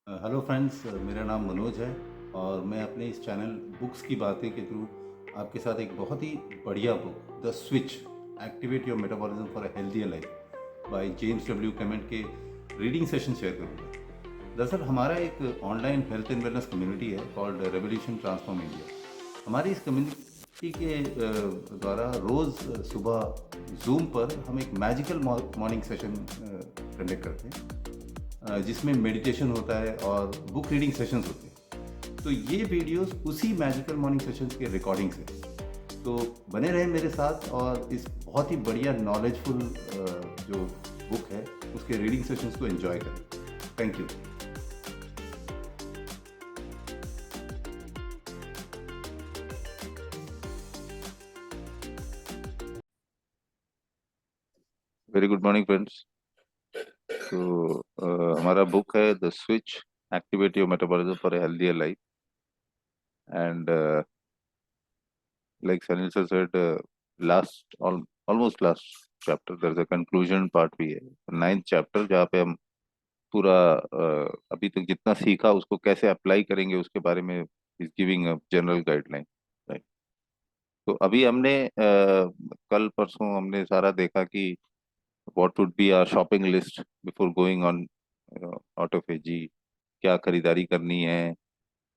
Hello friends, मेरा नाम मनोज है और मैं अपने इस चैनल बुक्स की बातें के थ्रू आपके साथ एक बहुत ही बढ़िया book the switch activate your metabolism for a healthier life by James W Clement के रीडिंग सेशन शेयर करूँगा। दरअसल हमारा एक online health and wellness community है कॉल्ड रेवोल्यूशन ट्रांसफॉर्म इंडिया। हमारी इस कम्युनिटी के द्वारा रोज़ सुबह जूम पर हम एक मैजिकल मॉर्निंग सेशन कंडक्ट करते हैं, जिसमें मेडिटेशन होता है और बुक रीडिंग सेशंस होते हैं। तो ये वीडियोस उसी मैजिकल मॉर्निंग सेशंस के रिकॉर्डिंग्स हैं। तो बने रहें मेरे साथ और इस बहुत ही बढ़िया नॉलेजफुल जो बुक है उसके रीडिंग सेशंस को एंजॉय करें। Thank you. Very good morning friends. तो हमारा बुक है the switch activate your metabolism for a healthier life and like Sunil sir said last almost last chapter there is a conclusion part भी है, ninth chapter, जहाँ पे हम पूरा अभी तक जितना सीखा उसको कैसे अप्लाई करेंगे उसके बारे में is giving a general guideline, right. तो अभी हमने कल परसों हमने सारा देखा कि what would be our shopping list before going on autophagy, क्या खरीदारी करनी है,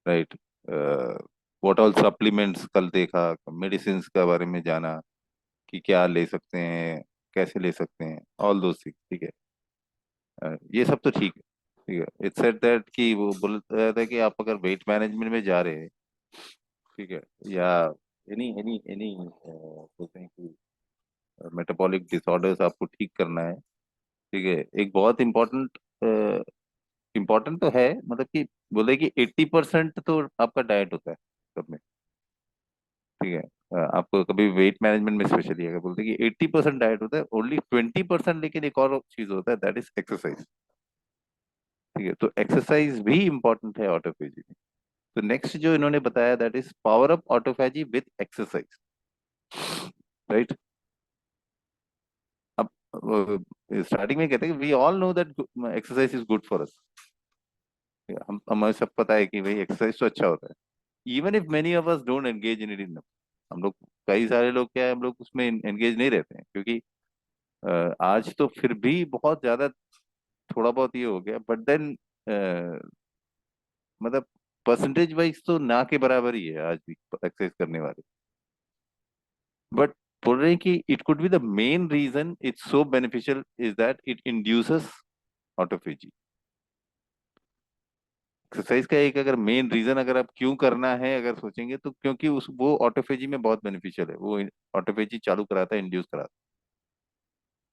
राइट। व्हाट ऑल सप्लीमेंट्स कल देखा, मेडिसिन के बारे में जाना कि क्या ले सकते हैं, कैसे ले सकते हैं, ऑल दो थिंग्स, ठीक है। ये सब तो ठीक है, ठीक है। इट्स सेड दैट कि वो बोल रहा था कि आप अगर वेट मैनेजमेंट में जा रहे हैं, ठीक है, या एनी एनी एनी बोलते हैं कि मेटाबॉलिक डिसऑर्डर्स आपको ठीक करना है, ठीक है। एक बहुत इम्पोर्टेंट इम्पोर्टेंट तो है, मतलब कि बोले कि 80% तो आपका डाइट होता है सब में, ठीक है। आपको कभी वेट मैनेजमेंट में स्पेशली अगर बोलते हैं कि 80% डाइट होता है, ओनली 20%, लेकिन एक और चीज होता है, दैट इज एक्सरसाइज, ठीक है। तो एक्सरसाइज भी इंपॉर्टेंट है ऑटोफेजी में। तो नेक्स्ट जो इन्होंने बताया, that is power up autophagy with exercise, right. अब स्टार्टिंग में कहते हैं कि we all know that exercise is good for us. हम हमें सब पता है कि भाई एक्सरसाइज तो अच्छा होता है, even if many of us don't engage in it enough. हम लोग, कई सारे लोग क्या है, हम लोग उसमें एंगेज नहीं रहते हैं, क्योंकि आज तो फिर भी बहुत ज्यादा थोड़ा बहुत ये हो गया, बट देन मतलब परसेंटेज वाइज तो ना के बराबर ही है आज भी एक्सरसाइज करने वाले। बट बोल रहे हैं कि it could be the main reason it's so beneficial is that it induces autophagy. Exercise का एक अगर मेन रीजन अगर आप क्यों करना है अगर सोचेंगे, तो क्योंकि उस वो ऑटोफेजी में बहुत बेनिफिशियल है, वो ऑटोफेजी चालू कराता है, इंड्यूस कराता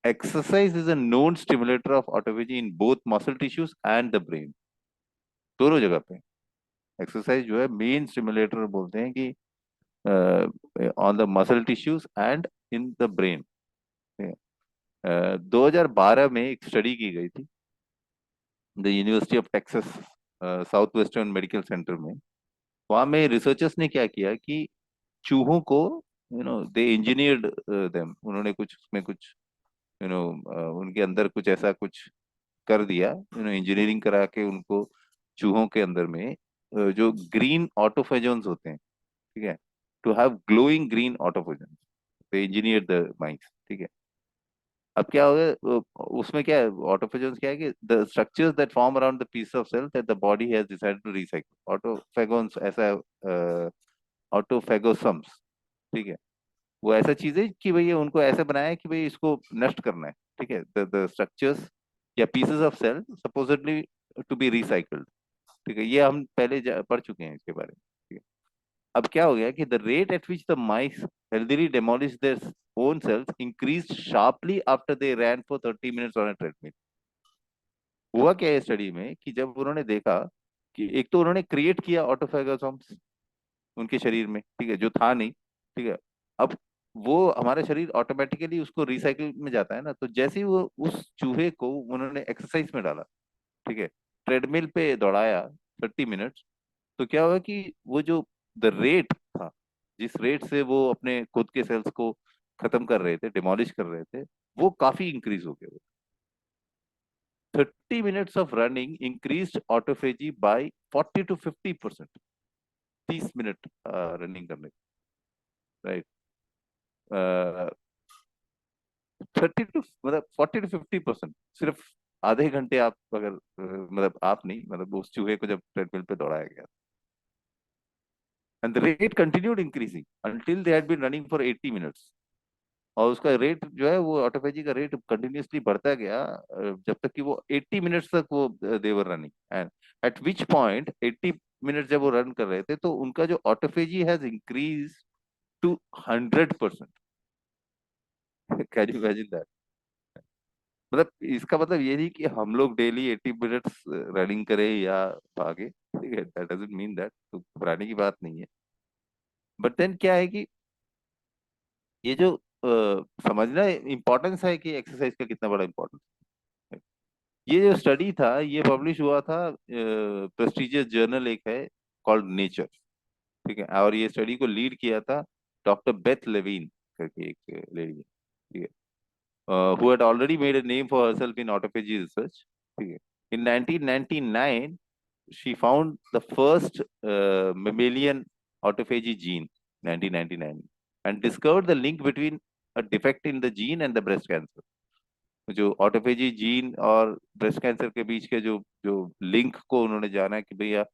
है। Exercise is a known stimulator of autophagy in both muscle tissues and the brain, दोनों जगह पे। एक्सरसाइज जो है मेन स्टिमुलेटर बोलते हैं कि on the muscle tissues and in the brain. 2012 में एक स्टडी की गई थी the university of Texas south western medical centre में। वहां में रिसर्चर्स ने क्या किया कि चूहों को, दे इंजीनियर्ड देम, उन्होंने कुछ उसमें कुछ उनके अंदर कुछ ऐसा कुछ कर दिया, इंजीनियरिंग करा के उनको चूहों के अंदर में जो ग्रीन ऑटोफेजन्स होते हैं, ठीक है, to have glowing green autophagens, they engineer the mines, ठीक है। अब क्या होगा, उसमें क्या है, ऑटोफेजन्स क्या है कि the structures that form around the piece of cell that the body has decided to recycle, autophagons ऐसा ऑटोफेगोसम्स, ठीक है। वो ऐसा चीज है कि भैया उनको ऐसे बनाया है कि भाई इसको नष्ट करना है, ठीक है। द स्ट्रक्चर्स या pieces of cell supposedly to be recycled, ठीक है। ये हम पहले पढ़ चुके हैं इसके बारे में, ठीक है। अब क्या हो गया कि the rate at which the mice healthily demolish their own cells increased sharply after they ran for 30 minutes on a treadmill। हुआ क्या है स्टडी में कि जब उन्होंने देखा कि एक तो उन्होंने क्रिएट किया ऑटोफेगोसॉम्स उनके शरीर में, ठीक है, जो था नहीं, ठीक है। अब वो हमारा शरीर ऑटोमेटिकली उसको रिसाइकिल में जाता है ना, तो जैसे ही वो उस चूहे को उन्होंने एक्सरसाइज में डाला, ठीक है, ट्रेडमिल पे दौड़ाया 30 मिनट्स, तो क्या हुआ कि वो जो द रेट था, जिस रेट से वो अपने खुद के सेल्स को खत्म कर रहे थे, डिमोलिश कर रहे थे, वो काफी इंक्रीज हो गया। 30 minutes of running increased autophagy by 40 to 50%. 30 minute running करने, राइट, 30 to मतलब 40 to 50%, सिर्फ आधे घंटे आप अगर मतलब आप नहीं, मतलब उस चूहे को जब ट्रेडमिल पे दौड़ाया गया, and the rate continued increasing until they had been running for 80 minutes. और उसका रेट जो है वो ऑटोफेजी का रेट कंटिन्यूअसली बढ़ता गया जब तक कि वो 80 मिनट्स तक वो they were running, and at which point 80 minute जब वो रन कर रहे थे तो उनका जो autophagy has increase to 100%। Can you imagine that? मतलब इसका मतलब ये नहीं कि हम लोग डेली 80 मिनट्स रनिंग करें या भागे, ठीक है, दैट डजंट मीन दैट, तो घबराने की बात नहीं है। बट देन क्या है कि ये जो समझना इंपॉर्टेंस है कि एक्सरसाइज का कितना बड़ा इंपॉर्टेंस है। ये जो स्टडी था ये पब्लिश हुआ था, प्रेस्टिजियस जर्नल एक है कॉल्ड नेचर, ठीक है, और ये स्टडी को लीड किया था डॉक्टर बेथ लेविन करके एक लेडी, ठीक है, who had already made a name for herself in autophagy research, ठीक है। In 1999 she found the first mammalian autophagy gene, 1999, and discovered the link between a defect in the gene and the breast cancer। जो autophagy gene और breast cancer के बीच के जो जो link को उन्होंने जाना कि भैया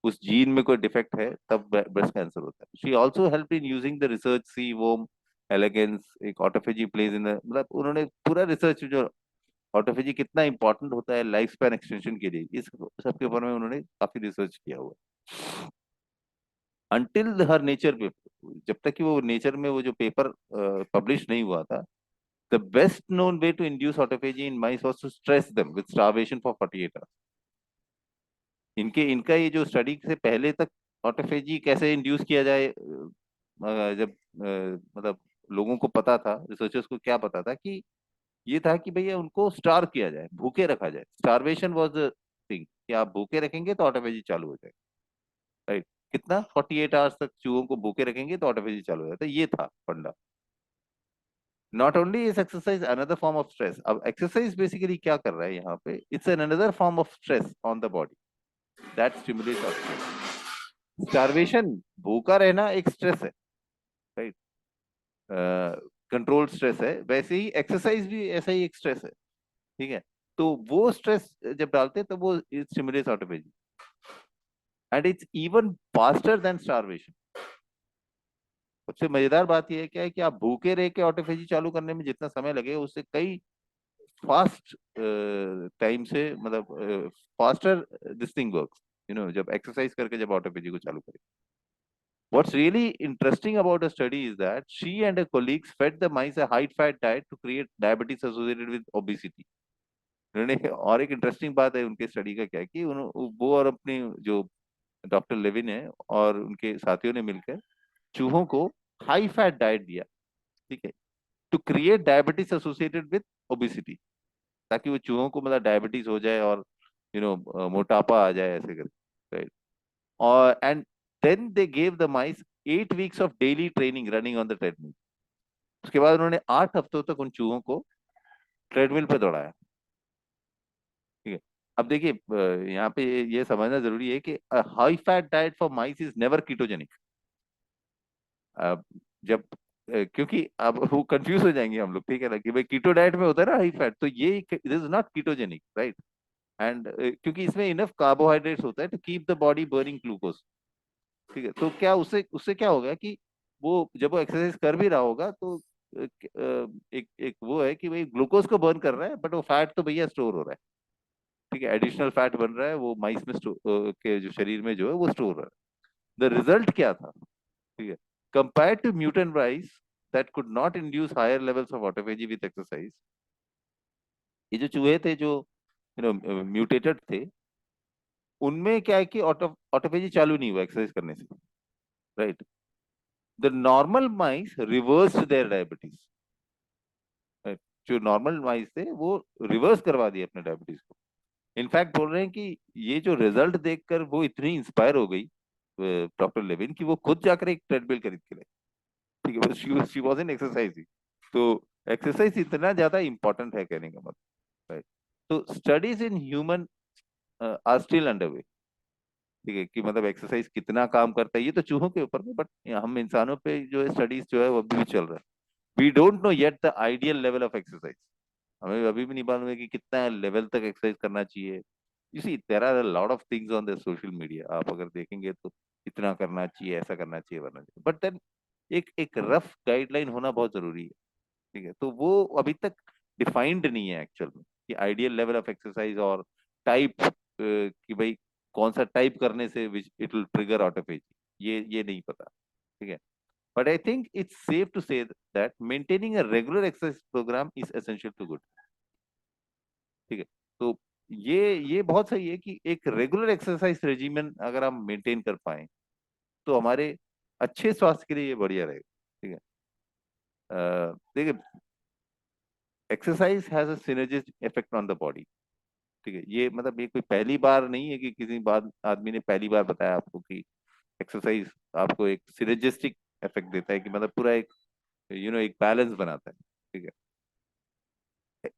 उस जीन में कोई डिफेक्ट है तब ब्रेस्ट कैंसर होता है। She also help in using the research C worm elegans एक ऑटोफेजी प्लेज इन, मतलब उन्होंने पूरा रिसर्च जो ऑटोफेजी कितना इंपॉर्टेंट होता है लाइफ स्पैन एक्सटेंशन के लिए, इस सब के ऊपर में उन्होंने काफी रिसर्च किया हुआ है। अंटिल हर नेचर पेपर, जब तक कि वो नेचर में वो जो पेपर पब्लिश नहीं हुआ था, the best known way to induce autophagy in mice was to stress them with starvation for 48 hours। इनके इनका ये जो स्टडी से पहले तक ऑटोफेजी कैसे इंड्यूस किया जाए, जब मतलब लोगों को पता था, रिसर्चर्स को क्या पता था कि ये था कि भैया उनको स्टार किया जाए, भूखे रखा जाए। स्टारवेशन वाज द थिंग कि आप भूखे रखेंगे तो ऑटोफेजी चालू हो जाएगा, राइट। कितना 48 आवर्स तक चूहों को भूखे रखेंगे तो ऑटोफेजी चालू हो जाता है, ये था फंडा। Not only is exercise another form of stress. अब एक्सरसाइज बेसिकली क्या कर रहा है यहाँ पे, it's an another form of stress on the body that stimulates autophagy. Starvation, भूखा रहना एक स्ट्रेस है, राइट, कंट्रोल स्ट्रेस है, वैसे ही एक्सरसाइज भी ऐसा ही एक स्ट्रेस है, ठीक है। तो वो स्ट्रेस जब डालते हैं तो वो stimulates autophagy, and it's even faster than starvation. सबसे मजेदार बात यह है क्या है कि आप भूखे रह के ऑटोफेजी चालू करने में जितना समय लगे उससे कई फास्ट टाइम से, मतलब faster this thing works, you know, जब एक्सरसाइज करके जब ऑटोपैथी को चालू करें। What's really interesting about the study is that she and her colleagues fed the mice a high fat diet to create diabetes associated with obesity। उन्होंने, और एक interesting बात है उनके स्टडी का क्या है कि वो और अपनी जो डॉक्टर लेविन है और उनके साथियों ने मिलकर चूहों को हाई फैट डाइट दिया, ठीक है, to create diabetes associated with obesity, ताकि वो चूहों को मतलब डायबिटीज हो जाए और यू नो मोटापा आ जाए ऐसे करके, राइट। और and then they gave the mice 8 weeks of daily training running on the treadmill. उसके बाद उन्होंने 8 हफ्तों तक उन चूहों को ट्रेडमिल पे दौड़ाया, ठीक है। अब देखिए यहाँ पे ये समझना जरूरी है कि high fat diet for mice is never ketogenic. जब क्योंकि अब वो कंफ्यूज हो जाएंगे हम लोग, ठीक है ना, कि भाई कीटो डाइट में होता है ना हाई फैट, तो ये this is not ketogenic, right. And क्योंकि इसमें इनफ कार्बोहाइड्रेट्स होता है to keep the body burning glucose, ठीक है। तो क्या उससे उससे क्या होगा कि वो जब वो एक्सरसाइज कर भी रहा होगा तो एक एक वो है कि भाई ग्लूकोज को बर्न कर रहा है बट वो फैट तो भैया स्टोर हो रहा है, ठीक है, एडिशनल फैट बन रहा है वो माइस में के जो शरीर में जो है वो स्टोर हो रहा है। द रिजल्ट क्या था, ठीक है, compare to mutant mice that could not induce higher levels of autophagy with exercise. ये जो चूहे थे जो यू नो म्यूटेटेड थे, उनमें क्या है कि ऑटोफेजी चालू नहीं हुआ एक्सरसाइज करने से, right. The normal mice reversed their diabetes, right. जो नॉर्मल माइस थे वो रिवर्स करवा दिए अपने डायबिटीज को। इनफैक्ट बोल रहे हैं कि ये जो रिजल्ट देखकर वो इतनी इंस्पायर हो गई डॉक्टर लेविन कि वो खुद जाकर एक ट्रेडमिल खरीद के लाई, ठीक है, शी वाज इन एक्सरसाइजिंग। तो एक्सरसाइज इतना ज्यादा इंपॉर्टेंट है कहने का मतलब, राइट। तो studies in human are still underway, ठीक है, कि मतलब एक्सरसाइज कितना काम करता है ये तो चूहों के ऊपर में, बट हम इंसानों पे जो है स्टडीज जो है वो अभी भी चल रहा है. We don't know yet the ideal level of exercise. हमें अभी भी नहीं मालूम है कि कितना लेवल तक एक्सरसाइज करना चाहिए. You see there are a lot of things on the social media, आप अगर देखेंगे तो इतना करना चाहिए, ऐसा करना चाहिए, वरना चाहिए, बट देन एक एक रफ गाइडलाइन होना बहुत जरूरी है. ठीक है, तो वो अभी तक डिफाइंड नहीं है एक्चुअल में कि आइडियल लेवल ऑफ एक्सरसाइज और टाइप, कि भाई कौन सा टाइप करने से इट विल ट्रिगर ऑटोफेजी, ये नहीं पता. ठीक है, but I think it's safe to say that maintaining a regular exercise program is essential to good. ठीक है, तो ये बहुत सही है कि एक रेगुलर एक्सरसाइज रेजिमेंट अगर हम मेंटेन कर पाए तो हमारे अच्छे स्वास्थ्य के लिए ये बढ़िया रहेगा. ठीक है, देखिए, exercise has a synergistic effect on the body. ठीक है, ये मतलब ये कोई पहली बार नहीं है कि किसी बात आदमी ने पहली बार बताया आपको कि एक्सरसाइज आपको एक सिनर्जिस्टिक इफेक्ट देता है, कि मतलब पूरा एक एक बैलेंस बनाता है. ठीक है,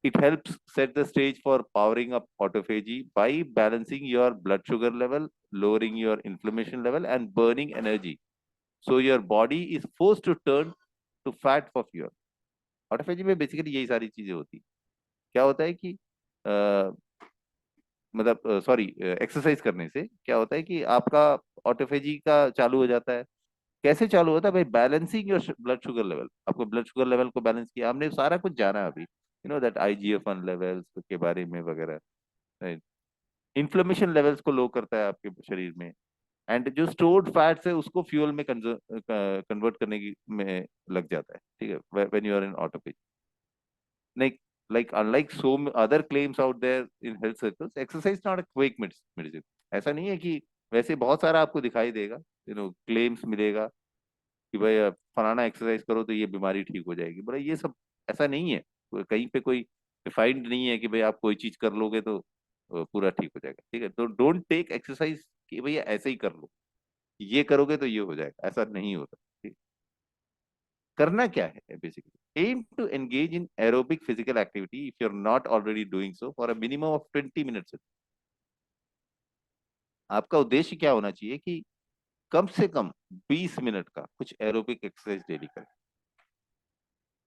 it helps set the stage for powering up autophagy by balancing your blood sugar level, lowering your inflammation level, and burning energy. So your body is forced to turn to fat for fuel. Autophagy में basically यही सारी चीजें होती है. क्या होता है कि मतलब सॉरी, एक्सरसाइज करने से क्या होता है कि आपका ऑटोफेजी का चालू हो जाता है. कैसे चालू होता है भाई? Balancing your blood sugar level. आपको ब्लड शुगर लेवल को बैलेंस किया हमने, सारा कुछ जाना है अभी, दैट IGF-1 लेवल्स के बारे में वगैरह. इन्फ्लेमेशन लेवल्स को लो करता है आपके शरीर में, एंड जो स्टोर्ड फैट्स है उसको फ्यूल में कन्वर्ट करने की में लग जाता है. ठीक है, when you are in autophage. Like, unlike other claims out there in health circles, exercise is not a quick medicine. ऐसा नहीं है कि वैसे बहुत सारा आपको दिखाई देगा, क्लेम्स मिलेगा कि भाई फलाना एक्सरसाइज करो तो ये बीमारी ठीक हो जाएगी. बोला ये सब ऐसा नहीं है. कहीं पे कोई डिफाइंड नहीं है कि भाई आप कोई चीज कर लोगे तो पूरा ठीक हो जाएगा. ठीक है, तो डोंट टेक एक्सरसाइज कि भैया ऐसे ही कर लो, ये करोगे तो ये हो जाएगा, ऐसा नहीं होता. ठीक? करना क्या है basically? Aim to engage in aerobic physical activity if you are not already doing so for a minimum of 20 minutes. आपका उद्देश्य क्या होना चाहिए कि कम से कम 20 मिनट का कुछ एरोबिक एक्सरसाइज डेली करें.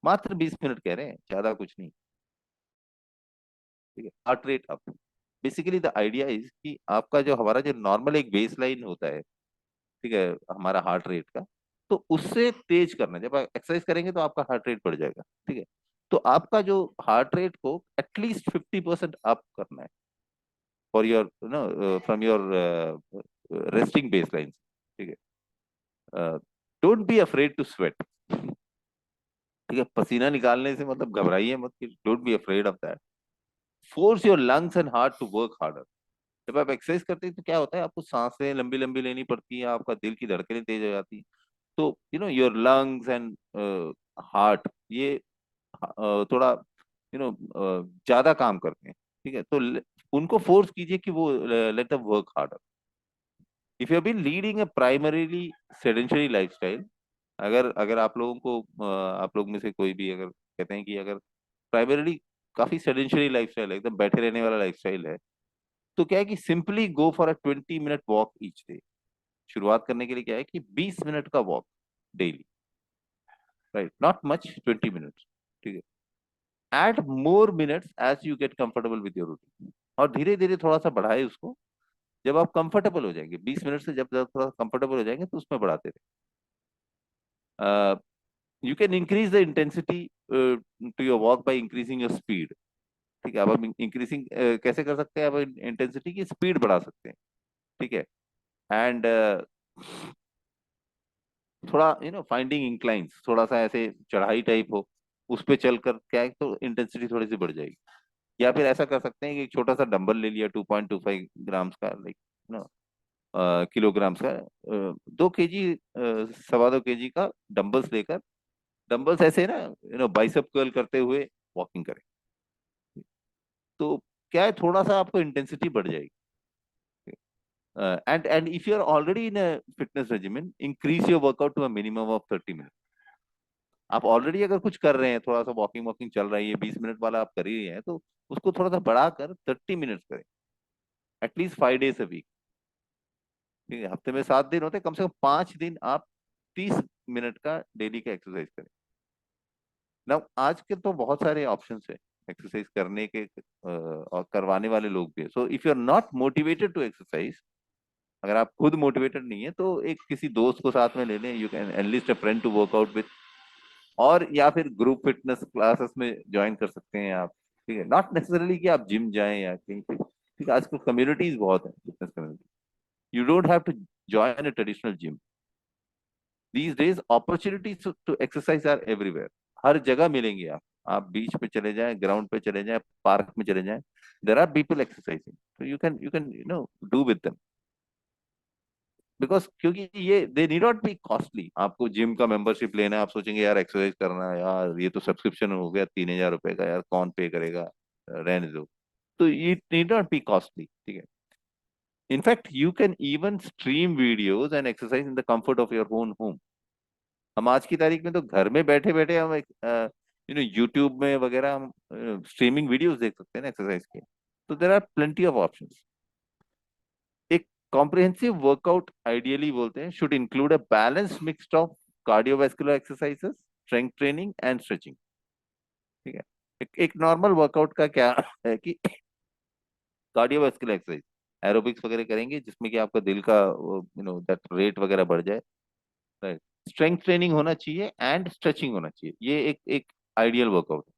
मात्र 20 मिनट कह रहे हैं, ज्यादा कुछ नहीं. ठीक है, heart rate up. Basically the idea is कि आपका जो हमारा जो नॉर्मल एक बेस लाइन होता है, ठीक है, हमारा हार्ट रेट का, तो उससे तेज करना. जब आप एक्सरसाइज करेंगे तो आपका हार्ट रेट बढ़ जाएगा. ठीक है, तो आपका जो हार्ट रेट को एटलीस्ट 50% अप करना है for your from your resting base line. ठीक है, don't be afraid to sweat. ठीक है, पसीना निकालने से मतलब घबराइए मत, don't be afraid of that. Force your lungs and heart to work harder. जब आप एक्सरसाइज करते हैं तो क्या होता है, आपको सांसें लंबी लंबी लेनी पड़ती है, आपका दिल की धड़कनें तेज हो जाती है. तो योर लंग्स एंड हार्ट ये थोड़ा ज्यादा काम करते हैं. ठीक है, तो उनको फोर्स कीजिए कि वो let the work harder. If you been leading a primarily sedentary lifestyle, अगर अगर आप लोगों को आप लोग में से कोई भी अगर कहते हैं कि अगर प्राइमरीली काफी सेडेंटरी लाइफस्टाइल है, एकदम बैठे रहने वाला लाइफस्टाइल है, तो क्या है कि simply go for a 20 minute walk each day. शुरुआत करने के लिए क्या है कि 20 मिनट का walk daily. Right, not much, 20 minutes. ठीक है, add more minutes as you get comfortable with your routine. और धीरे धीरे थोड़ा सा बढ़ाए उसको. जब आप कंफर्टेबल हो जाएंगे 20 मिनट से, जब जब थोड़ा कंफर्टेबल हो जाएंगे तो उसमें बढ़ाते रहे. You can increase the intensity to your walk by increasing your speed. ठीक है, अब हम इंक्रीजिंग कैसे कर सकते हैं? अब इंटेंसिटी की स्पीड बढ़ा सकते हैं. ठीक है, एंड थोड़ा फाइंडिंग इंक्लाइंस, थोड़ा सा ऐसे चढ़ाई टाइप हो, उस पे चलकर क्या है तो इंटेंसिटी थोड़ी सी बढ़ जाएगी. या फिर ऐसा कर सकते हैं कि एक छोटा सा डंबल ले लिया 2.25 ग्राम्स का, लाइक किलोग्राम्स का, 2 केजी, 2.25 केजी का डंबल्स लेकर, डंबल्स ऐसे ना बाइसेप कर्ल करते हुए वॉकिंग करें. तो क्या है, थोड़ा सा आपको इंटेंसिटी बढ़ जाएगी. And if you are already in a fitness regimen, increase your workout to a minimum of 30 minutes. आप ऑलरेडी अगर कुछ कर रहे हैं, थोड़ा सा वॉकिंग वॉकिंग चल रही है, 20 मिनट वाला आप कर ही रहे हैं, तो उसको थोड़ा सा बढ़ाकर 30 मिनट्स करें, एटलीस्ट 5 डेज अ वीक। ठीक है, हफ्ते में 7 दिन होते हैं, कम से कम 5 दिन आप 30 मिनट का डेली का एक्सरसाइज करें ना। आज के तो बहुत सारे ऑप्शंस है एक्सरसाइज करने के, और करवाने वाले लोग भी है। So if you are not motivated to exercise, अगर आप खुद मोटिवेटेड नहीं है, तो एक किसी दोस्त को साथ में ले लें, you can enlist a friend to work out with, और या फिर ग्रुप फिटनेस क्लासेस में ज्वाइन कर सकते हैं आप। ठीक है, नॉट नेसेसरली कि आप जिम जाएं या कहीं पे। ठीक है, आजकल कम्युनिटीज बहुत है, fitness community. You don't have to join a traditional gym. These days opportunities to exercise are everywhere, हर जगह मिलेंगे आप बीच पे चले जाएं, ग्राउंड पे चले जाएं, पार्क में चले जाएं, देर आर पीपल एक्सरसाइजिंग, तो you can do with them. Because क्योंकि ये they need not be costly. आपको जिम का मेंबरशिप लेना है, आप सोचेंगे यार एक्सरसाइज करना है यार, ये तो सब्सक्रिप्शन हो गया 3,000 रुपए का, यार कौन पे करेगा, रहने दो। तो ये नीड नॉट बी कॉस्टली। ठीक है, in fact you can even stream videos and exercise in the comfort of your own home. हम आज की तारीख में तो घर में बैठे बैठे हम यूट्यूब में वगैरह हम स्ट्रीमिंग वीडियोस देख सकते हैं ना एक्सरसाइज के। तो there are plenty of options. एक कॉम्प्रिहेंसिव वर्कआउट आइडियली बोलते हैं should include a balance mix of cardiovascular exercises, strength training and stretching. ठीक है, एक नॉर्मल वर्कआउट का क्या है कि कार्डियोवास्कुलर एक्सरसाइज, एरोबिक्स वगैरह करेंगे जिसमें कि आपका दिल का दैट रेट वगैरह बढ़ जाए। राइट, स्ट्रेंथ ट्रेनिंग होना चाहिए एंड स्ट्रेचिंग होना चाहिए, ये एक एक आइडियल वर्कआउट है।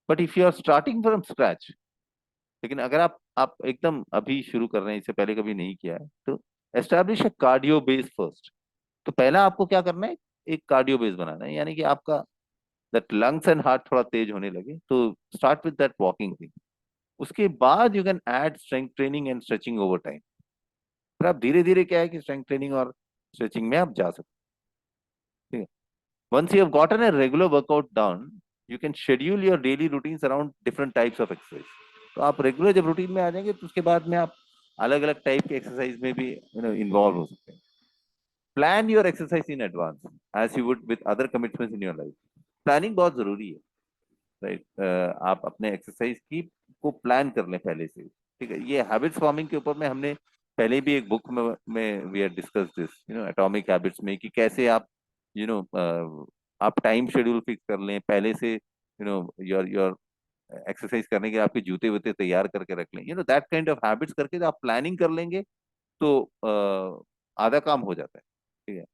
But if you are starting from scratch, लेकिन अगर आप एकदम अभी शुरू कर रहे हैं, इससे पहले कभी नहीं किया है, तो establish a cardio base first. तो पहला आपको क्या करना है, एक कार्डियो बेस बनाना है, यानी कि आपका दैट लंग्स एंड हार्ट थोड़ा तेज होने लगे, तो start with that walking thing. उसके बाद you can add strength training and stretching over time. फिर आप धीरे धीरे क्या है कि स्ट्रेंथ ट्रेनिंग और स्ट्रेचिंग में आप जा सकते हैं। Once you have gotten a regular workout done, you can schedule your daily routines around different types of exercise. तो आप रेगुलर जब रूटीन में आ जाएंगे, तो उसके बाद में आप अलग अलग टाइप के एक्सरसाइज में भी इन्वॉल्व हो सकते हैं। Plan your exercise in advance as you would with other commitments in your life. Planning बहुत जरूरी है। राइट, आप अपने एक्सरसाइज की को प्लान कर लें पहले से। ठीक है, ये हैबिट्स फॉर्मिंग के ऊपर में हमने पहले भी एक बुक में we are discuss this, atomic habits में, कि कैसे आप यू नो आप टाइम शेड्यूल फिक्स कर लें पहले से, योर योर एक्सरसाइज करने के आपके जूते वूते तैयार करके रख लें, दैट काइंड ऑफ हैबिट्स करके आप प्लानिंग कर लेंगे, तो आधा काम हो जाता है। ठीक है,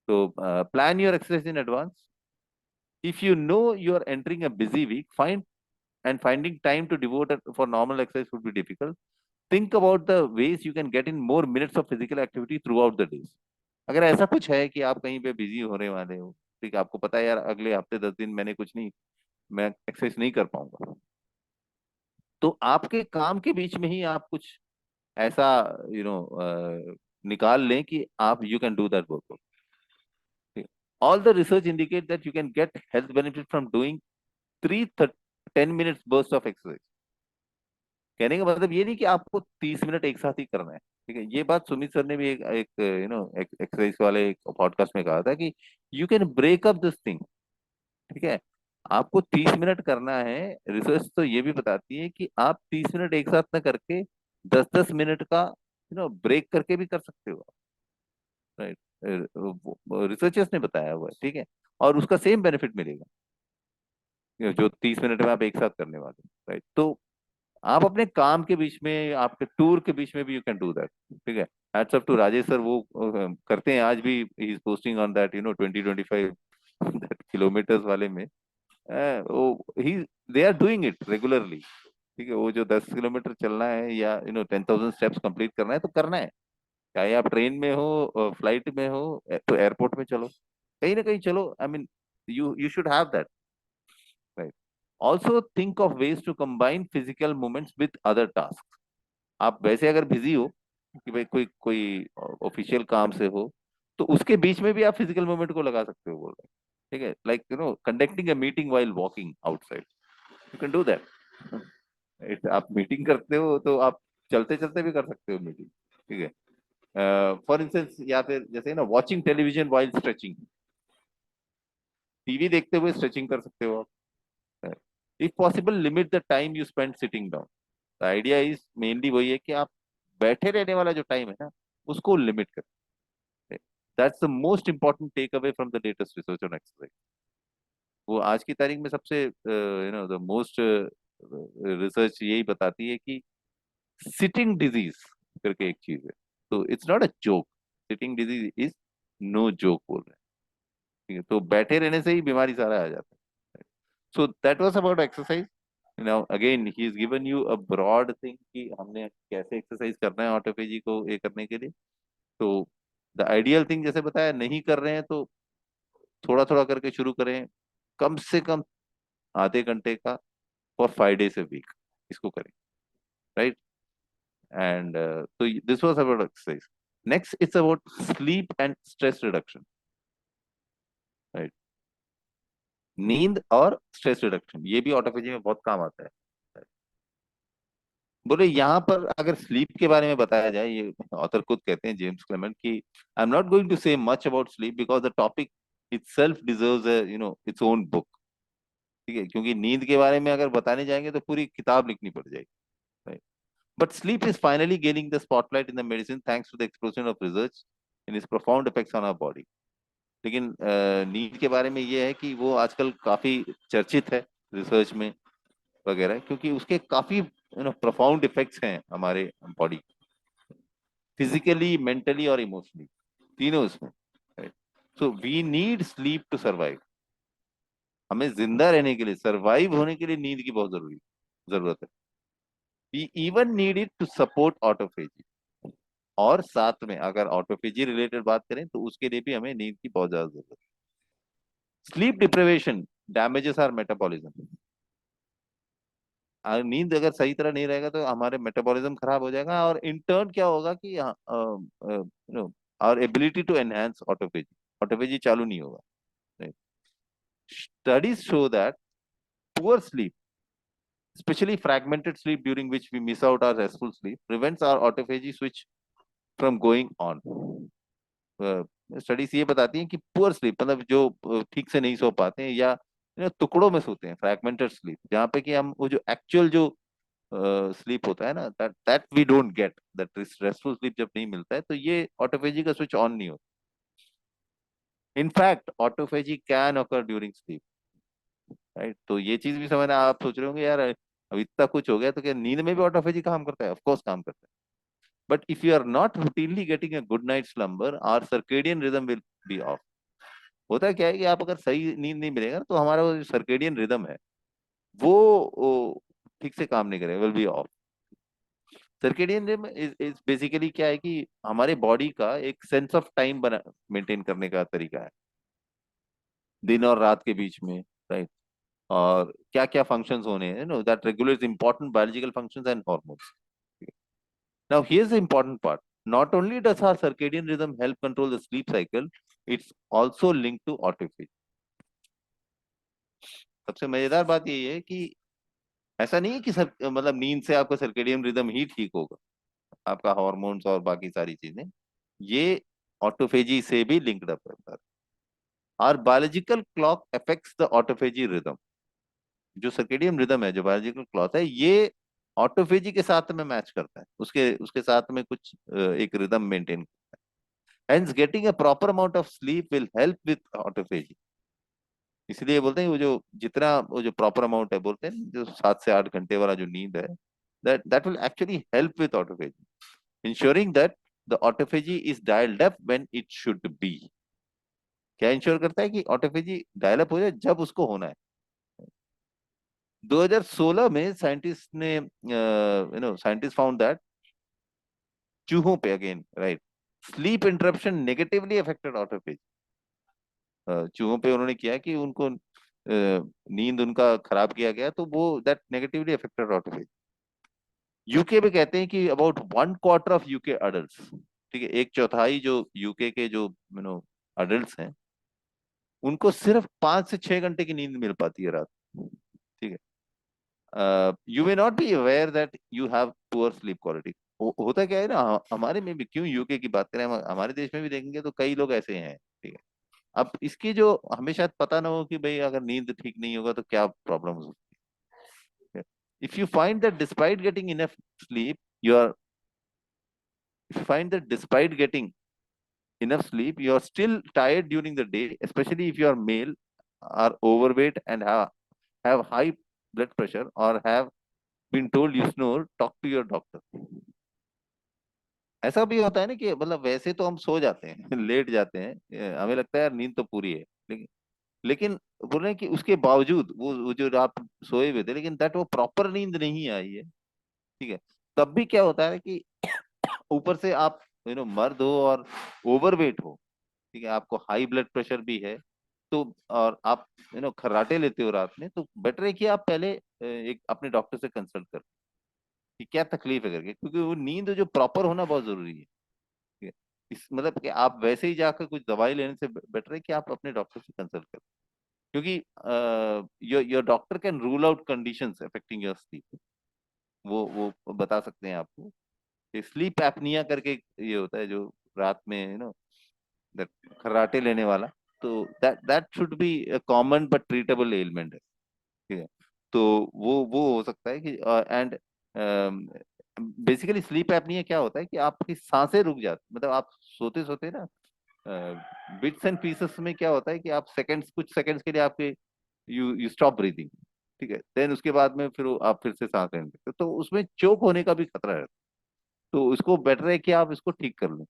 तो plan your exercise in advance. If you know you are entering a busy week, finding time to devote it for normal exercise would be difficult. Think about the ways you can get in more minutes of physical activity throughout the days. अगर ऐसा कुछ है कि आप कहीं पे busy होने वाले हो, ठीक है, आपको पता है यार अगले हफ्ते 10 दिन मैंने कुछ नहीं, मैं एक्सरसाइज नहीं कर पाऊंगा, तो आपके काम के बीच में ही आप कुछ ऐसा यू नो निकाल लें कि आप you can do that workout. All the research indicate that you can get health benefit from doing 3 10 minutes burst of exercise। कहने का मतलब ये नहीं कि आपको 30 मिनट एक साथ ही करना है। ठीक है, ये बात सुमित सर ने भी एक एक एक्सरसाइज वाले एक पॉडकास्ट में कहा था कि you can break up this thing. ठीक है, आपको 30 मिनट करना है। रिसर्च तो ये भी बताती है कि आप 30 मिनट एक साथ ना करके 10 10 मिनट का ब्रेक करके भी कर सकते हो। राइट, रिसर्चर्स ने बताया हुआ है। ठीक है, और उसका सेम बेनिफिट मिलेगा जो 30 मिनट में आप एक साथ करने वाले। राइट, तो आप अपने काम के बीच में, आपके टूर के बीच में भी यू कैन डू दैट। ठीक है, hats off to Rajesh sir, वो करते हैं आज भी। He is posting on that 20-25 kilometres वाले में, वो ही they are doing it regularly. ठीक है, वो जो 10 किलोमीटर चलना है या 10,000 स्टेप्स कंप्लीट करना है, तो करना है। चाहे आप ट्रेन में हो, फ्लाइट में हो, तो एयरपोर्ट में चलो, कहीं ना कहीं चलो। I mean you should have that. Right, also think of ways to combine physical movements with other task. आप वैसे अगर बिजी हो कि भाई कोई कोई ऑफिशियल काम से हो, तो उसके बीच में भी आप फिजिकल मूवमेंट को लगा सकते हो, बोल रहे हैं। ठीक है, like conducting a meeting while walking outside, you can do that. आप मीटिंग करते हो तो आप चलते चलते भी कर सकते हो मीटिंग। ठीक है, फॉर इंस्टेंस, या फिर जैसे ना watching television while stretching. TV देखते हुए स्ट्रेचिंग कर सकते हो आप। If possible limit the time you spend sitting down. The idea is mainly वही है कि आप बैठे रहने वाला जो टाइम है ना उसको लिमिट करें। That's the most important take away from the latest research on exercise. वो आज की तारीख में सबसे द मोस्ट रिसर्च यही बताती है कि सिटिंग डिजीज करके एक चीज है, तो it's not a joke. Sitting disease is no joke बोल रहे हैं। ठीक है, तो बैठे रहने से ही बीमारी सारा आ जाता है। So that was about exercise. Now again he is given you a broad thing कि हमने कैसे एक्सरसाइज करना है ऑटोफेजी को ये करने के लिए। तो द आइडियल थिंग जैसे बताया, नहीं कर रहे हैं तो थोड़ा थोड़ा करके शुरू करें। कम से कम आधे घंटे का फॉर 5 days a वीक इसको करें, right. And so this was about exercise. Next it's about sleep and stress reduction, right? नींद और स्ट्रेस रिडक्शन ये भी ऑटोफेजी में बहुत काम आता है। बोले यहाँ पर अगर स्लीप के बारे में बताया जाए, ये ऑथर खुद कहते हैं जेम्स क्लेमेंट कि I am not going to say much about sleep because the topic itself deserves a its own book। ठीक है, क्योंकि नींद के बारे में अगर बताने जाएंगे तो पूरी किताब लिखनी पड़ जाएगी। But sleep is finally gaining the spotlight in the medicine thanks to the explosion of research and its profound effects on our body। लेकिन नींद के बारे में ये है कि वो आजकल काफी चर्चित है रिसर्च में वगैरह, क्योंकि उसके काफी प्रोफाउंड इफेक्ट्स हैं हमारे बॉडी, फिजिकली, मेंटली और इमोशनली, तीनों इसमें। So we need sleep to survive. हमें जिंदा रहने के लिए, सर्वाइव होने के लिए नींद की बहुत जरूरत है। We even need it to support autophagy. और साथ में अगर ऑटोफेजी रिलेटेड बात करें तो उसके लिए भी हमें नींद की बहुत ज्यादा जरूरत है। Sleep deprivation damages our metabolism. नींद अगर सही तरह नहीं रहेगा तो हमारे मेटाबॉलिज्म खराब हो जाएगा, और इंटर्न क्या होगा कि और ability to enhance autophagy, autophagy चालू नहीं होगा। Studies show that poor sleep, especially fragmented sleep during which we miss out our restful sleep, prevents our autophagy switch from going on। Studies ये बताती हैं कि पुअर स्लीप मतलब जो ठीक से नहीं सो पाते हैं या टुकड़ों में सोते हैं, फ्रैगमेंटेड स्लीप, जहाँ पे कि हम वो जो एक्चुअल जो स्लीप होता है ना, that we don't get, that restful sleep जब नहीं मिलता है तो ये ऑटोफेजी का स्विच ऑन नहीं होता। In fact autophagy can occur during sleep, right. तो ये चीज भी समझना, आप सोच रहे होंगे यार अब इतना कुछ हो गया तो क्या नींद में भी ऑटोफेजी काम करता है? ऑफ कोर्स काम करता है। But if you are not routinely getting a good night slumber, our circadian rhythm will be off. होता क्या है कि आप अगर सही नींद नहीं मिलेगा तो हमारा वो जो सर्केडियन रिदम है वो ठीक से काम नहीं करेगा, will be of. Circadian rhythm is basically क्या है कि हमारे बॉडी का एक सेंस ऑफ टाइम बना मेंटेन करने का तरीका है, दिन और रात के बीच में, राइट। और क्या क्या फंक्शंस होने हैं, that regulates important biological functions and hormones. Now, here's the important part. Not only does our circadian rhythm help control the sleep cycle, it's also linked to autophagy। सबसे मजेदार बात यही है कि ऐसा नहीं है कि सर मतलब नींद से आपका सर्केडियन रिदम ही ठीक होगा, आपका हार्मोन्स और बाकी सारी चीजें, ये ऑटोफेजी से भी लिंक्ड अप है। और biological clock affects the autophagy rhythm. जो सर्केडियन रिदम है, जो बायोलॉजिकल क्लॉक है, ये ऑटोफेजी के साथ में मैच करता है, उसके उसके साथ में कुछ एक rhythm maintain. Hence, getting a proper amount of sleep will help with autophagy। इसलिए बोलते हैं वो जो जितना वो जो प्रॉपर अमाउंट है, बोलते हैं जो 7 से 8 घंटे वाला जो नींद है, that will actually help with autophagy, ensuring that the autophagy is dialed up when it should be। क्या इंश्योर करता है कि ऑटोफेजी डायल अप हो जाए जब उसको होना है। 2016 में साइंटिस्ट ने साइंटिस्ट फाउंड दैट चूहों पे, again right, sleep interruption negatively affected autophagy. चूहों पे उन्होंने किया कि उनको नींद उनका खराब किया गया तो वो that negatively affected autophagy. UK में कहते हैं कि अबाउट 1/4 ऑफ यूके अडल्ट्स, ठीक है, 1/4 जो यूके के जो अडल्ट्स हैं, उनको सिर्फ 5 से 6 घंटे की नींद मिल पाती है रात। ठीक है, you may not be aware that you have poor sleep quality. होता क्या है ना, हमारे में भी, क्यों यूके की बात करें, हमारे देश में भी देखेंगे तो कई लोग ऐसे हैं, ठीक है, अब इसकी जो हमें शायद पता ना हो कि भाई अगर नींद ठीक नहीं होगा तो क्या प्रॉब्लम हो सकती है। If you find that despite getting enough sleep you are if you find that despite getting enough sleep you are still tired during the day, especially if you are male, are overweight and have high blood pressure or have been told you snore, talk to your doctor. ऐसा भी होता है ना कि मतलब वैसे तो हम सो जाते हैं लेट जाते हैं, हमें लगता है यार नींद तो पूरी है, लेकिन लेकिन बोल रहे हैं कि उसके बावजूद वो जो रात सोए हुए थे लेकिन दैट वो प्रॉपर नींद नहीं आई है। ठीक है। तब भी क्या होता है कि ऊपर से आप मर्द हो और ओवरवेट हो, ठीक है, आपको हाई ब्लड प्रेशर भी है, तो और आप खर्राटे लेते हो रात में, तो बेटर है कि आप पहले एक अपने डॉक्टर से कंसल्ट करें कि क्या तकलीफ है करके, क्योंकि वो नींद जो प्रॉपर होना बहुत जरूरी है। ठीक है। इस मतलब कि आप वैसे ही जाकर कुछ दवाई लेने से बेटर है कि आप अपने डॉक्टर से कंसल्ट करें, क्योंकि your doctor can rule out conditions affecting your sleep. वो बता सकते हैं आपको। स्लीप एपनिया करके ये होता है जो रात में खर्राटे लेने वाला, तो that that should be common but treatable element है। ठीक है। तो वो हो सकता है कि एंड बेसिकली स्लीप एपनिया क्या होता है कि आपकी सांसें रुक जाती, मतलब आप सोते सोते ना बिट्स एंड पीसेस में क्या होता है कि आप सेकंड्स, कुछ सेकंड्स के लिए आपके यू स्टॉप ब्रीथिंग। ठीक है। देन उसके बाद में फिर आप फिर से सांस लेने लगते हो, तो उसमें चोक होने का भी खतरा है। तो उसको बेटर है कि आप इसको ठीक कर लें।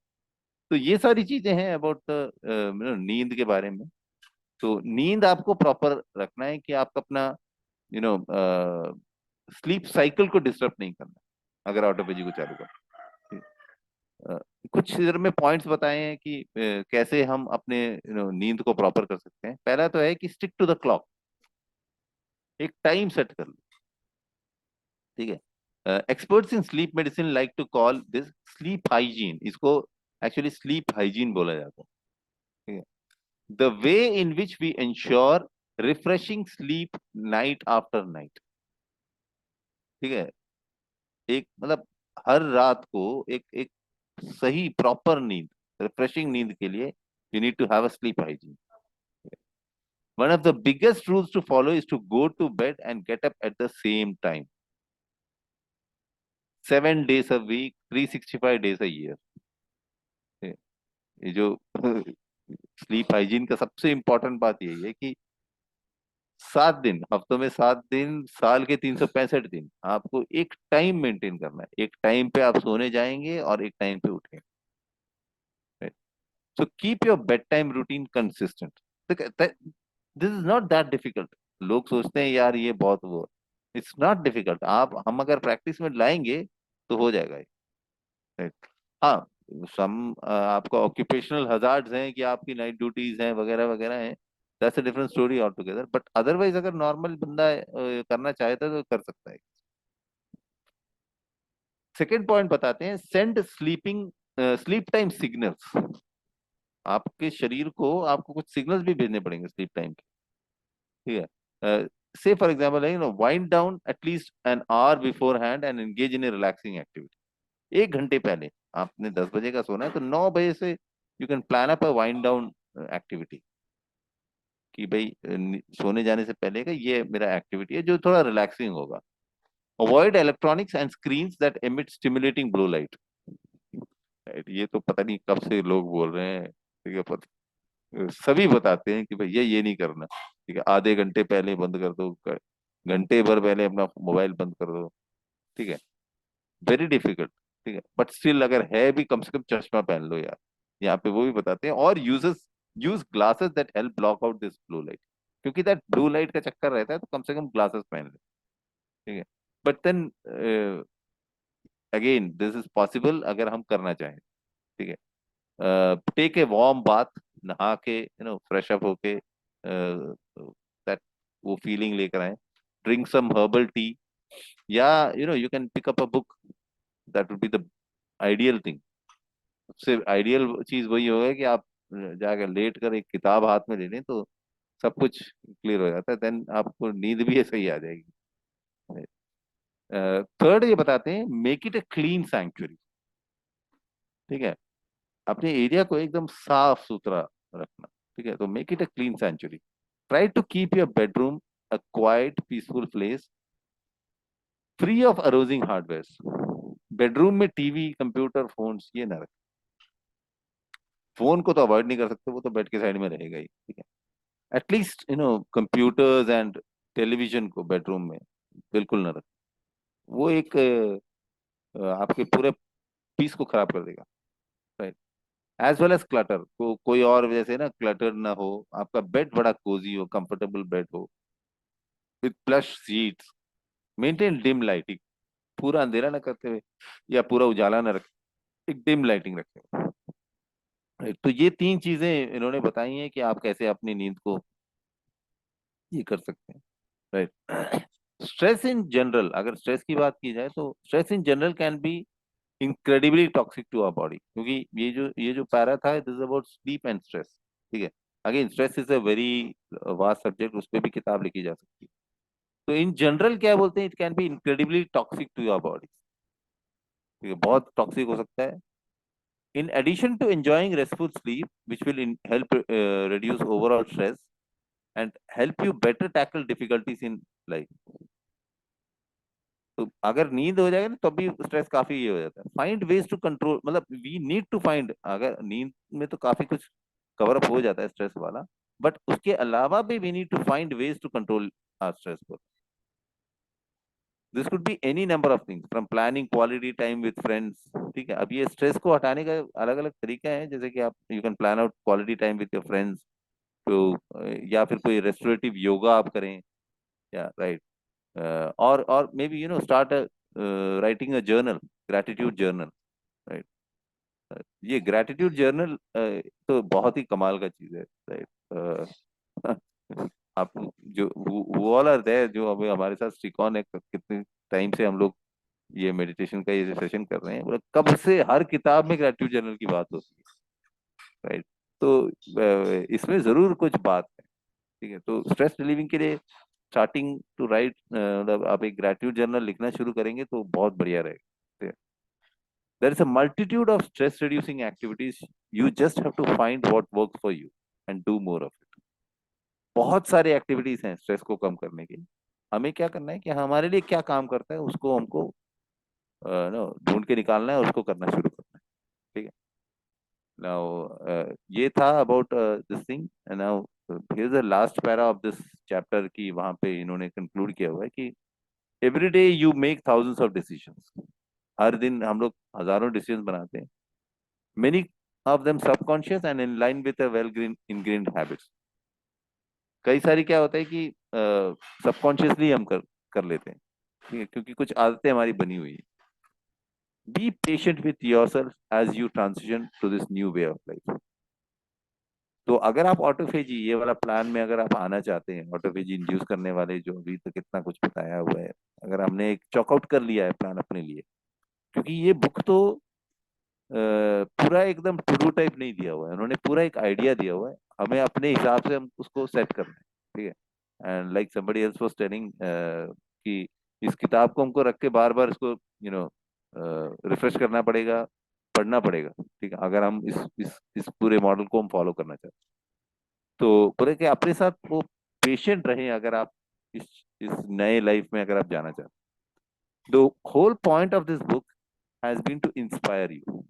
तो ये सारी चीजें हैं अबाउट द नींद के बारे में। तो नींद आपको प्रॉपर रखना है कि आप अपना यू नो स्लीप साइकिल को डिस्टर्ब नहीं करना अगर ऑटोपेजी को चालू कर। कुछ इधर में पॉइंट्स बताए हैं कि कैसे हम अपने नींद को प्रॉपर कर सकते हैं। पहला तो है कि स्टिक टू द क्लॉक, एक टाइम सेट कर लो। ठीक है। Experts in sleep medicine like to call this sleep hygiene, इसको एक्चुअली स्लीप हाइजीन बोला जाता है। ठीक है। The way in which we ensure refreshing sleep night after night. ठीक है। एक मतलब हर रात को एक एक सही प्रॉपर नींद, रिफ्रेशिंग नींद के लिए you need to have a sleep hygiene. One of the biggest rules to follow is to go to bed and get up at the same time. 7 days a week, 365 days a year. ये जो sleep hygiene का सबसे important बात यही है कि 7 दिन, हफ्तों में 7 दिन, साल के 365 दिन आपको एक टाइम मेंटेन करना है। एक टाइम पे आप सोने जाएंगे और एक टाइम पे उठेंगे। So keep your bed time routine consistent. This is not that difficult. लोग सोचते हैं यार ये बहुत वो, इट्स नॉट डिफिकल्ट। आप हम अगर प्रैक्टिस में लाएंगे तो हो जाएगा ये। Right? हाँ, सम आपका ऑक्यूपेशनल हजार्ड्स हैं कि आपकी नाइट ड्यूटीज हैं वगैरह वगैरह हैं, that's a different story all together, but otherwise अगर नॉर्मल बंदा करना चाहता है तो कर सकता है। सेकेंड पॉइंट बताते हैं, send sleeping sleep time signals. आपके शरीर को आपको कुछ सिग्नल्स भी भेजने पड़ेंगे स्लीप टाइम के। ठीक है। से फॉर एग्जाम्पल है wind down at least an hour before hand and engage in A relaxing activity. 1 घंटे पहले, आपने 10 बजे का सोना है तो 9 बजे से you can plan up a wind down activity, कि भाई सोने जाने से पहले का ये मेरा एक्टिविटी है जो थोड़ा रिलैक्सिंग होगा। Avoid electronics and screens that emit stimulating blue light. ये तो पता नहीं कब से लोग बोल रहे हैं, ठीक है, सभी बताते हैं कि भैया ये नहीं करना। ठीक है, आधे घंटे पहले बंद कर दो, घंटे भर पहले अपना मोबाइल बंद कर दो। ठीक है। Very difficult. ठीक है, बट स्टिल अगर है भी कम से कम चश्मा पहन लो यार। यहाँ पे वो भी बताते हैं, और use glasses that help block out this blue light, क्योंकि दैट ब्लू लाइट का चक्कर रहता है, तो कम से कम ग्लासेस पहन ले। ठीक है। But then again this is possible अगर हम करना चाहें। ठीक है। टेक ए वार्म बाथ, नहा के फ्रेश अप होके दैट वो फीलिंग लेकर आए। ड्रिंक सम हर्बल टी, या you can pick up a book, that would be the ideal thing. सबसे आइडियल चीज वही होगा कि आप जाकर लेट कर एक किताब हाथ में ले लें तो सब कुछ क्लियर हो जाता है, देन आपको नींद भी ऐसे ही आ जाएगी। थर्ड ये बताते हैं, make it a clean sanctuary. ठीक है। अपने एरिया को एकदम साफ सुथरा रखना। ठीक है, तो make it a clean sanctuary. Try to keep your bedroom a quiet peaceful place free of arousing hardware. Bedroom में टीवी कंप्यूटर फोन्स ये ना रखें। फोन को तो अवॉइड नहीं कर सकते, वो तो बेड के साइड में रहेगा ही, ठीक है। एटलीस्ट कंप्यूटर्स एंड टेलीविजन को बेडरूम में बिल्कुल ना रखें। वो एक आपके पूरे पीस को खराब कर देगा, right. As well as clutter को, कोई और जैसे ना क्लटर ना हो, आपका बेड बड़ा कोजी हो, कंफर्टेबल बेड हो with plush seats. Maintain dim lighting, पूरा अंधेरा ना करते हुए या पूरा उजाला ना रखें, एक डिम लाइटिंग रखें। Right? तो ये तीन चीजें इन्होंने बताई हैं कि आप कैसे अपनी नींद को ये कर सकते हैं, राइट। स्ट्रेस इन जनरल, अगर स्ट्रेस की बात की जाए तो stress in general can be incredibly toxic to our body, क्योंकि ये जो पैरा था, this is about sleep and stress, ठीक है। Again stress is a very vast subject, उस पर भी किताब लिखी जा सकती है। तो इन जनरल क्या बोलते हैं, it can be incredibly toxic to your body, ठीक है, बहुत टॉक्सिक हो सकता है। In addition to enjoying restful sleep, which will help reduce overall stress and help you better tackle difficulties in life. तो अगर नींद हो जाएगा ना तब भी स्ट्रेस काफी ये हो जाता है। फाइंड वेज टू कंट्रोल, मतलब वी नीड टू फाइंड, अगर नींद में तो काफी कुछ कवर अप हो जाता है स्ट्रेस वाला, बट उसके अलावा भी we need to find ways to control our stress. This could be any number of things from planning quality time with friends, ठीक है। अब ये स्ट्रेस को हटाने का अलग अलग तरीका है, जैसे कि आप you can plan out quality time with your friends, तो या फिर कोई रेस्टोरेटिव योगा आप करें, या राइट। और may be start writing a journal, gratitude journal, right. ये ग्रेटिट्यूड जर्नल तो बहुत ही कमाल का चीज है, राइट। आप जो वो वाला है जो अभी हमारे साथ श्रीकौन है, कितने टाइम से हम लोग ये मेडिटेशन का ये सेशन कर रहे हैं, बोले कब से हर किताब में ग्रेटिट्यूड जर्नल की बात होती है, राइट। तो इसमें जरूर कुछ बात है, ठीक है। तो स्ट्रेस रिलीविंग के लिए स्टार्टिंग टू राइट, मतलब आप एक ग्रेटिट्यूड जर्नल लिखना शुरू करेंगे तो बहुत बढ़िया रहेगा। There is a multitude of stress reducing activities, you just have to find what works for you and do more of it. बहुत सारे एक्टिविटीज हैं स्ट्रेस को कम करने के लिए। हमें क्या करना है कि हमारे लिए क्या काम करता है उसको हमको नो ढूंढ के निकालना है, उसको करना शुरू करना है, ठीक है। नाउ ये था about this thing. Now here is the last para of this chapter की, वहां पे इन्होंने कंक्लूड किया हुआ है कि every day you make thousands of decisions. हर दिन हम लोग हजारों डिसीजन बनाते हैं। Many of them subconscious and in line with a well green ingrained habits. कई सारी क्या होता है कि सबकॉन्शियसली हम कर लेते हैं, ठीक है, क्योंकि कुछ आदतें हमारी बनी हुई है। Be patient with yourself as you transition to this new way of life. तो अगर आप ऑटोफेजी ये वाला प्लान में अगर आप आना चाहते हैं, ऑटोफेजी इंड्यूस करने वाले जो अभी तक इतना कुछ बताया हुआ है, अगर हमने एक चॉकआउट कर लिया है प्लान अपने लिए, क्योंकि ये बुक तो पूरा एकदम टू डू टाइप नहीं दिया हुआ है, उन्होंने पूरा एक आइडिया दिया हुआ है, हमें अपने हिसाब से हम उसको सेट करना है, ठीक है। And like somebody else was telling कि इस किताब को हमको रख के बार बार इसको रिफ्रेश करना पड़ेगा, पढ़ना पड़ेगा, ठीक है, अगर हम इस पूरे मॉडल को हम फॉलो करना चाहते हैं। तो पूरे के अपने साथ वो पेशेंट रहें, अगर आप इस नए लाइफ में अगर आप जाना चाहते हैं। The whole point of this book has been to inspire you.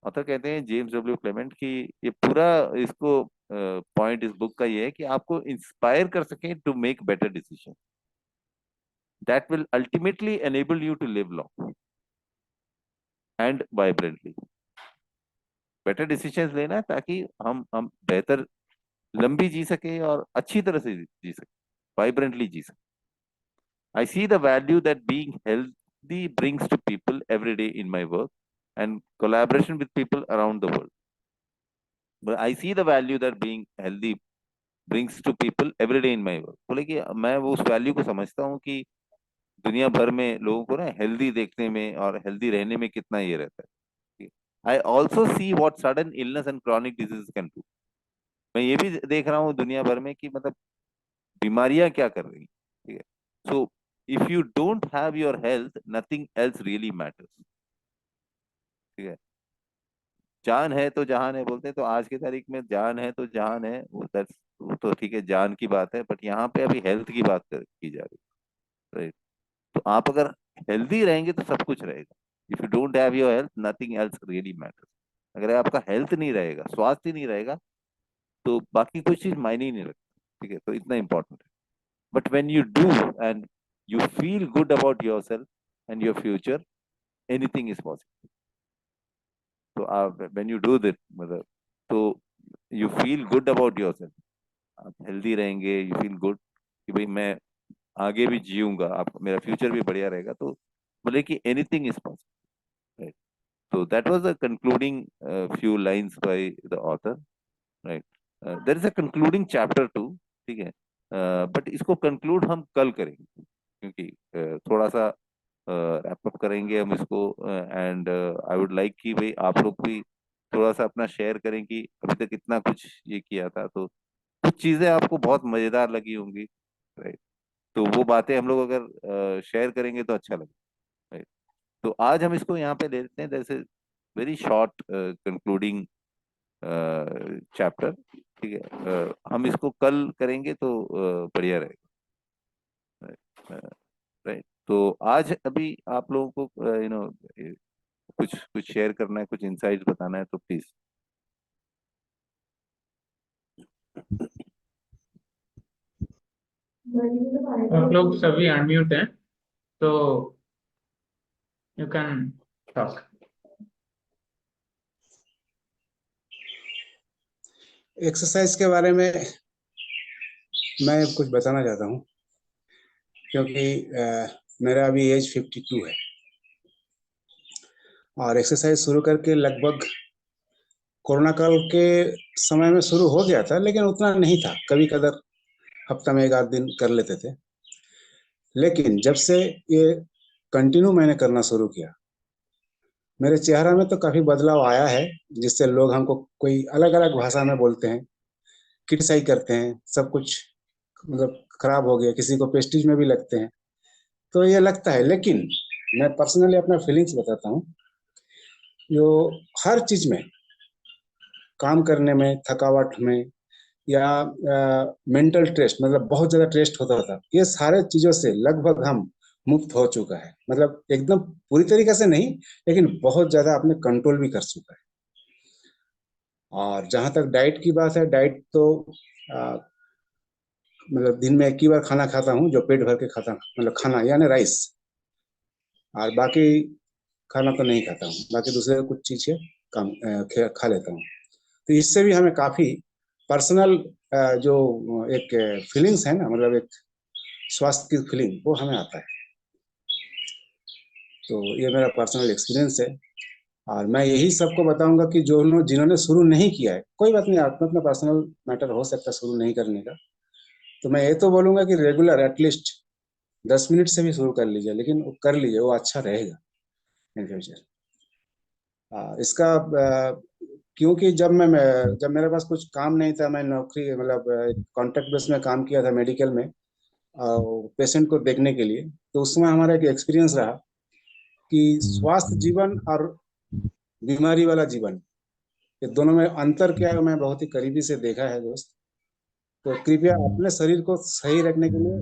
Author कहते हैं जेम्स डब्ल्यू क्लेमेंट की, ये पूरा इसको पॉइंट इस बुक का ये है कि आपको इंस्पायर कर सके to make better decision that will ultimately enable you to live long and vibrantly. Better decisions लेना है ताकि हम बेहतर लंबी जी सके और अच्छी तरह से जी सके, वाइब्रेंटली जी सके। I see the value that being healthy brings to people every day in my work and collaboration with people around the world. But I see the value that being healthy brings to people every day in my work। बोले कि मैं वो उस value को समझता हूँ कि दुनिया भर में लोगों को ना हेल्दी देखने में और हेल्दी रहने में कितना ये रहता है। I also see what sudden illness and chronic disease can do. मैं ये भी देख रहा हूँ दुनिया भर में कि मतलब बीमारियां क्या कर रही हैं, ठीक है। So if you don't have your health, nothing else really matters, ठीक है। जान है तो जहान है बोलते हैं, तो आज की तारीख में जान है तो जहान है, वो तो ठीक है, जान की बात है, बट यहाँ पे अभी हेल्थ की बात की जा रही है, राइट? तो आप अगर हेल्दी रहेंगे तो सब कुछ रहेगा। If you don't have your health, nothing else really matters. अगर आपका हेल्थ नहीं रहेगा, स्वास्थ्य ही नहीं रहेगा, तो बाकी कोई चीज मायने ही नहीं रखती, ठीक है? तो इतना इंपॉर्टेंट है। But when you do and you feel good about your self and your future, anything is possible. तो आप व्हेन यू डू दिस, मतलब, तो you feel good about your self, आप हेल्दी रहेंगे, यू फील गुड कि भाई मैं आगे भी जीऊंगा, आप मेरा फ्यूचर भी बढ़िया रहेगा, तो बोले कि एनीथिंग इज पॉसिबल, राइट? तो that was the concluding few lines by the author, right? There is a concluding chapter too, ठीक है? बट इसको कंक्लूड हम कल करेंगे, क्योंकि थोड़ा सा रैप अप करेंगे हम इसको। एंड आई वुड लाइक कि भाई आप लोग भी थोड़ा सा अपना शेयर करें कि अभी तक इतना कुछ ये किया था, तो कुछ चीजें आपको बहुत मजेदार लगी होंगी, राइट? तो वो बातें हम लोग अगर शेयर करेंगे तो अच्छा लगेगा, राइट? तो आज हम इसको यहाँ पे ले लेते हैं, जैसे वेरी शॉर्ट कंक्लूडिंग चैप्टर, ठीक है? हम इसको कल करेंगे तो बढ़िया रहेगा, राइट? तो आज अभी आप लोगों को कुछ कुछ शेयर करना है, कुछ इंसाइट्स बताना है, तो प्लीज। आप लोग सभी अनम्यूट हैं, तो यू कैन टॉक। एक्सरसाइज के बारे में मैं कुछ बताना चाहता हूँ, क्योंकि मेरा अभी एज 52 है और एक्सरसाइज शुरू करके लगभग कोरोना काल के समय में शुरू हो गया था, लेकिन उतना नहीं था। कभी कदर हफ्ता में एक आध दिन कर लेते थे। लेकिन जब से ये कंटिन्यू मैंने करना शुरू किया, मेरे चेहरा में तो काफी बदलाव आया है, जिससे लोग हमको कोई अलग अलग भाषा में बोलते हैं, क्रिटिसाइज करते हैं, सब कुछ मतलब खराब हो गया, किसी को पेस्टिज में भी लगते हैं। तो ये लगता है, लेकिन मैं पर्सनली अपना फीलिंग्स बताता हूँ। जो हर चीज में, काम करने में, थकावट में, या मेंटल स्ट्रेस, मतलब बहुत ज्यादा स्ट्रेस होता था, ये सारे चीजों से लगभग हम मुक्त हो चुका है। मतलब एकदम पूरी तरीके से नहीं, लेकिन बहुत ज्यादा अपने कंट्रोल भी कर चुका है। और जहां तक डाइट की बात है, डाइट तो आ, मतलब दिन में एक ही बार खाना खाता हूँ, जो पेट भर के खाता हूँ, मतलब खाना यानी राइस। और बाकी खाना तो नहीं खाता हूँ, बाकी दूसरे कुछ चीजें कम खा लेता हूँ। तो इससे भी हमें काफी पर्सनल जो एक फीलिंग्स है ना, मतलब एक स्वास्थ्य की फीलिंग, वो हमें आता है। तो ये मेरा पर्सनल एक्सपीरियंस है। और मैं यही सबको बताऊंगा कि जो लोग जिन्होंने शुरू नहीं किया है, कोई बात नहीं, अपना अपना पर्सनल मैटर हो सकता है शुरू नहीं करने का। तो मैं ये तो बोलूंगा कि रेगुलर एटलीस्ट 10 मिनट से भी शुरू कर लीजिए, लेकिन वो कर लीजिए, वो अच्छा रहेगा इन फ्यूचर। इसका क्योंकि जब मेरे पास कुछ काम नहीं था, मैं नौकरी मतलब कॉन्ट्रैक्ट बेस में काम किया था मेडिकल में, पेशेंट को देखने के लिए। तो उसमें हमारा एक एक्सपीरियंस रहा कि स्वास्थ्य जीवन और बीमारी वाला जीवन, ये दोनों में अंतर क्या है, मैं बहुत ही करीबी से देखा है दोस्त। तो कृपया अपने शरीर को सही रखने के लिए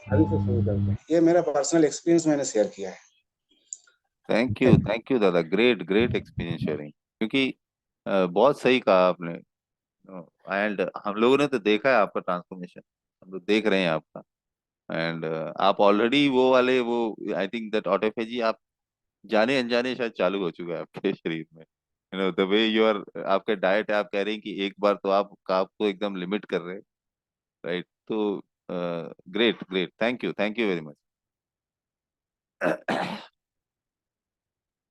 अभी से शुरू करते हैं। ये मेरा पर्सनल एक्सपीरियंस मैंने शेयर किया है। थैंक यू दादा, ग्रेट ग्रेट एक्सपीरियंस शेयरिंग। क्योंकि बहुत सही कहा आपने। एंड हम लोगों ने तो देखा है आपका ट्रांसफॉर्मेशन, हम लोग देख रहे हैं आपका। एंड आप ऑलरेडी वो वाले वो, आई थिंक दैट ऑटोफेजी आप जाने अनजाने शायद चालू हो चुका है आपके शरीर में। द वे यू आर, आपके डाइट आप कह रहे हैं कि एक बार तो आप कार्ब को एकदम लिमिट कर रहे हैं, राइट? तो great great, thank you very much.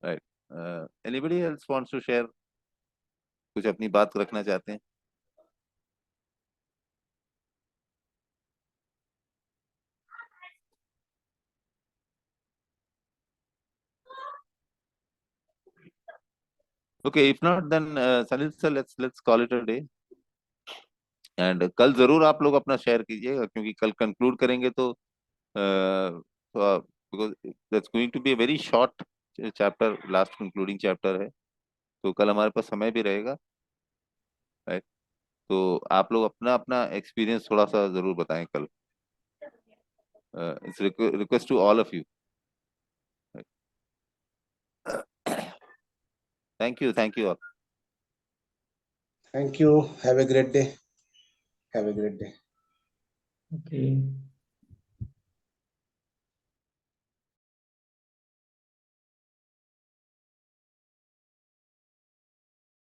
Right, anybody else wants to share, कुछ अपनी बात रखना चाहते हैं? Okay, if not then Salil sir, let's call it a day. And कल जरूर आप लोग अपना शेयर कीजिएगा, क्योंकि कल कंक्लूड करेंगे तो because that's going to be a very short chapter, last concluding chapter है। तो कल हमारे पास समय भी रहेगा, राइट? तो आप लोग अपना अपना एक्सपीरियंस थोड़ा सा जरूर बताएं कल. It's request to all of you. Thank you all. Thank you. Have a great day. Have a great day. Okay.